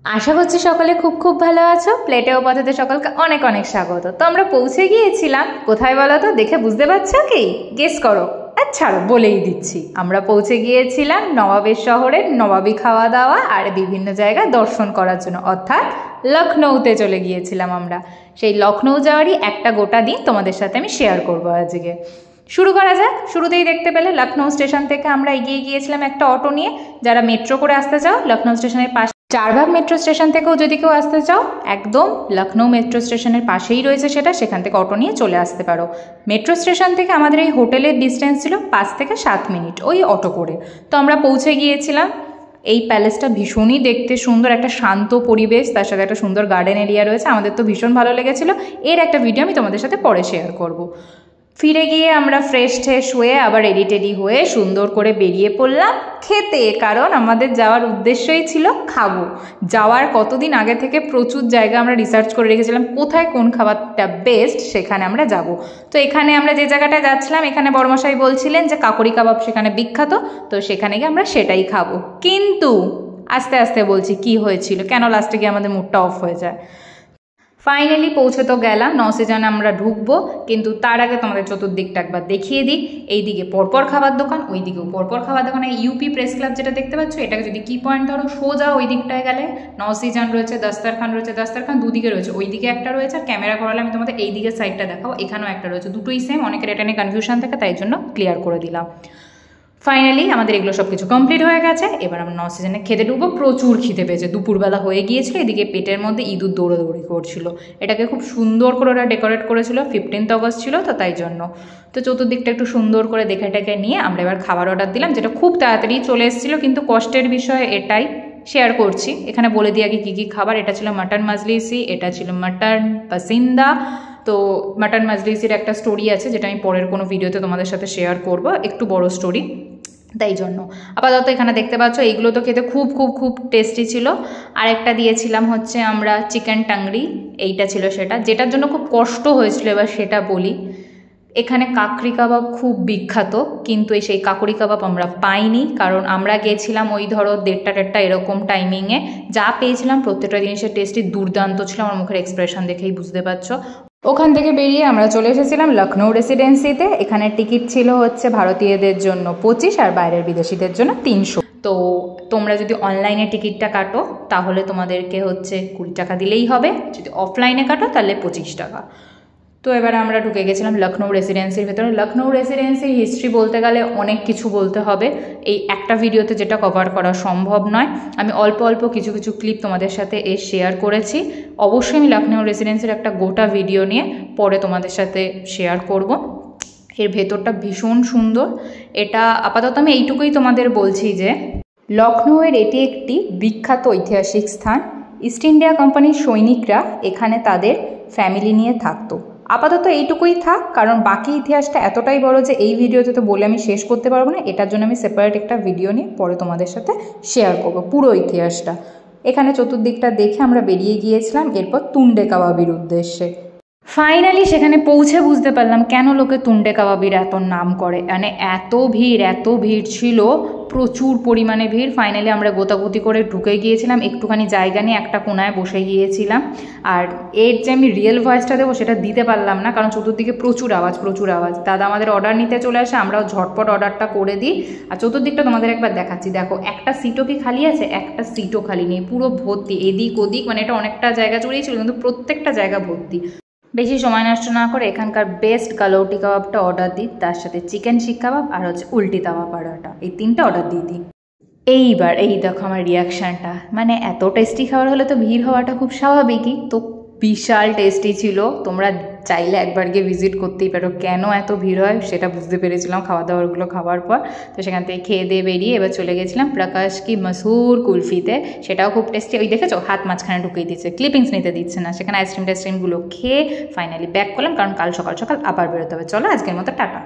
আশা করছি সকলে খুব খুব ভালো আছো। প্লেটে ও পথেতে সকলকে অনেক অনেক স্বাগত। তো আমরা পৌঁছে গিয়েছিলাম কোথায় বলো তো, দেখে বুঝতে পারছো কি? গেস করো। ছাড়ো, বলেই দিচ্ছি। আমরা পৌঁছে গিয়েছিলাম নবাবের শহরের নবাবী খাওয়া দাওয়া আর বিভিন্ন জায়গা দর্শন করার জন্য, অর্থাৎ লখনৌতে চলে গিয়েছিলাম আমরা। সেই লখনৌ যাওয়ারই একটা গোটা দিন তোমাদের সাথে আমি শেয়ার করবো আজকে। শুরু করা যাক। শুরুতেই দেখতে পেলে লখনৌ স্টেশন থেকে আমরা এগিয়ে গিয়েছিলাম একটা অটো নিয়ে। যারা মেট্রো করে আসতে চাও, লখনৌ স্টেশনের পাশে চারবাগ মেট্রো স্টেশন থেকেও যদি কেউ আসতে চাও, একদম লখনৌ মেট্রো স্টেশনের পাশেই রয়েছে সেটা, সেখান থেকে অটো নিয়ে চলে আসতে পারো। মেট্রো স্টেশন থেকে আমাদের এই হোটেলের ডিস্টেন্স ছিল 5 থেকে 7 মিনিট ওই অটো করে। তো আমরা পৌঁছে গিয়েছিলাম। এই প্যালেসটা ভীষণই দেখতে সুন্দর, একটা শান্ত পরিবেশ, তার সাথে একটা সুন্দর গার্ডেন এরিয়া রয়েছে। আমাদের তো ভীষণ ভালো লেগেছিলো। এর একটা ভিডিও আমি তোমাদের সাথে পরে শেয়ার করব। ফিরে গিয়ে আমরা ফ্রেশ ট্রেশ হয়ে আবার রেডি টেডি হয়ে সুন্দর করে বেরিয়ে পড়লাম খেতে, কারণ আমাদের যাওয়ার উদ্দেশ্যই ছিল খাবো। যাওয়ার কতদিন আগে থেকে প্রচুর জায়গা আমরা রিসার্চ করে রেখেছিলাম কোথায় কোন খাবারটা বেস্ট, সেখানে আমরা যাব। তো এখানে আমরা যে জায়গাটায় যাচ্ছিলাম, এখানে বড়মশাই বলছিলেন যে কাকড়ি কাবাব সেখানে বিখ্যাত, তো সেখানে গিয়ে আমরা সেটাই খাবো। কিন্তু আস্তে আস্তে বলছি কি হয়েছিল, কেন লাস্টে গিয়ে আমাদের মুডটা অফ হয়ে যায়। ফাইনালি পৌঁছে তো গেলাম, 9 সিজনে আমরা ঢুকবো, কিন্তু তার আগে তোমাদের চতুর্দিকটা একবার দেখিয়ে দিই। এইদিকে পরপর খাবার দোকান, ওই দিকেও পরপর খাবার দোকান। ইউপি প্রেস ক্লাব যেটা দেখতে পাচ্ছ, এটাকে যদি কি পয়েন্ট ধরো, সোজা ওই দিকটায় গেলে 9 সিজন রয়েছে, দস্তরখান রয়েছে, দস্তরখান দুদিকে রয়েছে, ওই দিকে একটা রয়েছে, আর ক্যামেরা করালে আমি তোমাদের এই দিকের সাইডটা দেখাবো, এখানেও একটা রয়েছে। দুটোই সেম, অনেকের এটা নিয়ে কনফিউশন থাকে, তাই জন্য ক্লিয়ার করে দিলাম। ফাইনালি আমাদের এগুলো সব কিছু কমপ্লিট হয়ে গেছে। এবার আমরা 9 সিজনে খেতে ঢুকবো। প্রচুর খিদে পেয়েছে, দুপুরবেলা হয়ে গিয়েছিল। এদিকে পেটের মধ্যে ইঁদুর দৌড়াদৌড়ি করছিল। এটাকে খুব সুন্দর করে ওরা ডেকোরেট করেছিল, 15th অগস্ট ছিল তো তাই জন্য। তো চতুর্দিকটা একটু সুন্দর করে দেখে টেকে নিয়ে আমরা এবার খাবার অর্ডার দিলাম, যেটা খুব তাড়াতাড়ি চলে এসেছিলো। কিন্তু কষ্টের বিষয় এটাই, শেয়ার করছি এখানে বলে দিই আগে কী কী খাবার। এটা ছিল মাটন মাজলিসি, এটা ছিল মাটন পাসিন্দা। তো মাটন মাজলিসির একটা স্টোরি আছে, যেটা আমি পরের কোনো ভিডিওতে তোমাদের সাথে শেয়ার করব, একটু বড় স্টোরি, তাই জন্য। আপাতত এখানে দেখতে পাচ্ছ এইগুলো তো খেতে খুব খুব খুব টেস্টি ছিল। আরেকটা দিয়েছিলাম হচ্ছে আমরা চিকেন টাংরি, এইটা ছিল সেটা, যেটার জন্য খুব কষ্ট হয়েছিল এবার সেটা বলি। এখানে কাকড়ি কাবাব খুব বিখ্যাত, কিন্তু সেই কাকড়ি কাবাব আমরা পাইনি, কারণ আমরা গিয়েছিলাম ওই ধরো 1:30 এরকম টাইমিংয়ে। যা পেয়েছিলাম প্রত্যেকটা জিনিসের টেস্টই দুর্দান্ত ছিল, আমার মুখের এক্সপ্রেশন দেখেই বুঝতে পারছো। ওখান থেকে বেরিয়ে আমরা চলে এসেছিলাম লখনৌ রেসিডেন্সিতে। এখানে টিকিট ছিল হচ্ছে ভারতীয়দের জন্য 25 আর বাইরের বিদেশিদের জন্য 300। তো তোমরা যদি অনলাইনে টিকিটটা কাটো তাহলে তোমাদেরকে হচ্ছে 20 টাকা দিলেই হবে, যদি অফলাইনে কাটো তাহলে 25 টাকা। তো এবার আমরা ঢুকে গেছিলাম লখনৌ রেসিডেন্সির ভেতরে। লখনৌ রেসিডেন্সির হিস্ট্রি বলতে গেলে অনেক কিছু বলতে হবে, এই একটা ভিডিওতে যেটা কভার করা সম্ভব নয়। আমি অল্প অল্প কিছু কিছু ক্লিপ তোমাদের সাথে শেয়ার করেছি। অবশ্যই আমি লখনৌ রেসিডেন্সির একটা গোটা ভিডিও নিয়ে পরে তোমাদের সাথে শেয়ার করব। এর ভেতরটা ভীষণ সুন্দর। এটা আপাতত আমি এইটুকুই তোমাদের বলছি যে লখনৌয়ের এটি একটি বিখ্যাত ঐতিহাসিক স্থান। ইস্ট ইন্ডিয়া কোম্পানির সৈনিকরা এখানে তাদের ফ্যামিলি নিয়ে থাকতো। আপাতত এইটুকুই থাক, কারণ বাকি ইতিহাসটা এতটাই বড় যে এই ভিডিওতে তো বলে আমি শেষ করতে পারবো না। এটার জন্য আমি সেপারেট একটা ভিডিও নিয়ে পরে তোমাদের সাথে শেয়ার করব পুরো ইতিহাসটা। এখানে চতুর্দিকটা দেখে আমরা বেরিয়ে গিয়েছিলাম এরপর তুন্ডে কাবাবির উদ্দেশ্যে। ফাইনালি সেখানে পৌঁছে বুঝতে পারলাম কেন লোকে তুন্ডে কাবাবির এত নাম করে। মানে এত ভিড় ছিল, প্রচুর পরিমাণে ভিড়। ফাইনালি আমরা গোতাগুতি করে ঢুকে গিয়েছিলাম, একটুখানি জায়গা নিয়ে একটা কোনায় বসে গিয়েছিলাম। আর এর যে আমি রিয়েল ভয়েসটা দেবো সেটা দিতে পারলাম না, কারণ চতুর্দিকে প্রচুর আওয়াজ। দাদা আমাদের অর্ডার নিতে চলে আসে, আমরাও ঝটপট অর্ডারটা করে দিই। আর চতুর্দিকটা তোমাদের একবার দেখাচ্ছি, দেখো একটা সিটও কি খালি আছে? একটা সিটও খালি নেই, পুরো ভর্তি, এদিক ওদিক। মানে এটা অনেকটা জায়গা জুড়েই ছিল, কিন্তু প্রত্যেকটা জায়গা ভর্তি। বেশি সময় নষ্ট না করে এখানকার বেস্ট গালৌটি কাবাবটা অর্ডার দিই, তার সাথে চিকেন শিক কাবাব আর হচ্ছে উল্টি তাওয়া পাড়াটা, এই 3টা অর্ডার দিয়ে দিই। এইবার এই দেখো আমার রিয়াকশানটা, মানে এত টেস্টি খাবার হলে তো ভিড় হওয়াটা খুব স্বাভাবিকই। তো বিশাল টেস্টি ছিল, তোমরা চাইলে একবার গিয়ে ভিজিট করতেই পারো। কেন এত ভিড় হয় সেটা বুঝতে পেরেছিলাম খাওয়া দাওয়ারগুলো খাওয়ার পর। তো সেখান থেকে খেয়ে দিয়ে বেরিয়ে এবার চলে গেছিলাম প্রকাশ কি মশহুর কুলফিতে, সেটাও খুব টেস্টি। ওই দেখেছো হাত মাঝখানে ঢুকিয়ে দিচ্ছে, ক্লিপিংস নিতে দিচ্ছে না। সেখানে আইসক্রিমগুলো খেয়ে ফাইনালি ব্যাক করলাম, কারণ কাল সকাল সকাল আবার বেরোতে হবে। চলো আজকের মতো টাটা।